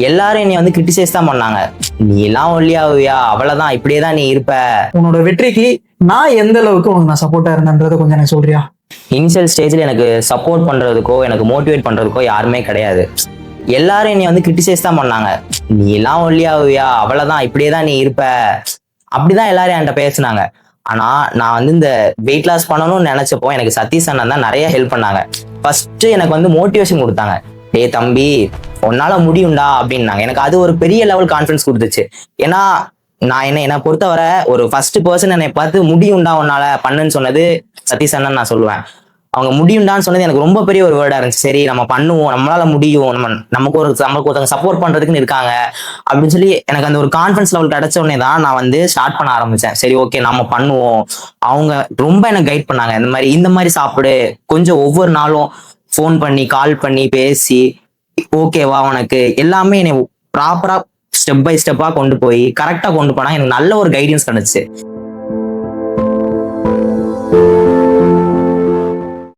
எல்லாரும் என்னை வந்து கிரிட்டிசைஸ் தான் பண்ணாங்க. நீ எல்லாம் ஒல்லியாவியா, அவ்வளவுதான், இப்படியே தான் நீ இருப்ப. உன்னோட வெற்றிக்கு நான் எந்த அளவுக்கு உனக்கு நான் சப்போர்ட்டா இருந்தேன்றதை கொஞ்சம் எனக்கு சொல்றியா? இனிஷியல் ஸ்டேஜ்ல எனக்கு சப்போர்ட் பண்றதுக்கோ எனக்கு மோட்டிவேட் பண்றதுக்கோ யாருமே கிடையாது. எல்லாரும் என்னை வந்து கிரிட்டிசைஸ் தான் பண்ணாங்க. நீ எல்லாம் ஒல்லியாவியா, அவ்வளவுதான், இப்படியே தான் நீ இருப்ப. அப்படிதான் எல்லாரும் என்கிட்ட பேசினாங்க. ஆனா நான் வந்து இந்த வெயிட் லாஸ் பண்ணணும்னு நினைச்சப்போ எனக்கு சதீஷ் அண்ணன் தான் நிறைய ஹெல்ப் பண்ணாங்க. ஃபர்ஸ்ட் எனக்கு வந்து மோட்டிவேஷன் கொடுத்தாங்க. டேய் தம்பி, உன்னால முடியும்டா அப்படின்னாங்க. எனக்கு அது ஒரு பெரிய லெவல் கான்ஃபிடன்ஸ் கொடுத்துச்சு. ஏன்னா நான் என்னை பொறுத்தவரை ஒரு ஃபர்ஸ்ட் பர்சன் என்னை பார்த்து முடியும்டா உன்னால பண்ணுன்னு சொன்னது சதீஷ் அண்ணன் நான் சொல்லுவேன். அவங்க முடியும்டான்னு சொன்னது எனக்கு ரொம்ப பெரிய ஒரு வேர்டா இருந்துச்சு. சரி நம்ம பண்ணுவோம், நம்மளால முடியும், நமக்கு ஒருத்தவங்க சப்போர்ட் பண்றதுக்குன்னு இருக்காங்க அப்படின்னு சொல்லி எனக்கு அந்த ஒரு கான்ஃபிடன்ஸ் லெவல் கிடைச்ச உடனே தான் நான் வந்து ஸ்டார்ட் பண்ண ஆரம்பிச்சேன். சரி ஓகே நம்ம பண்ணுவோம். அவங்க ரொம்ப எனக்கு கைட் பண்ணாங்க. இந்த மாதிரி சாப்பிடு, கொஞ்சம் ஒவ்வொரு நாளும் ஃபோன் பண்ணி கால் பண்ணி பேசி ஓகேவா உனக்கு எல்லாமே என்னை ப்ராப்பரா ஸ்டெப் பை ஸ்டெப்பா கொண்டு போய் கரெக்டா கொண்டு போனா எனக்கு நல்ல ஒரு கைடன்ஸ் கிடைச்சு.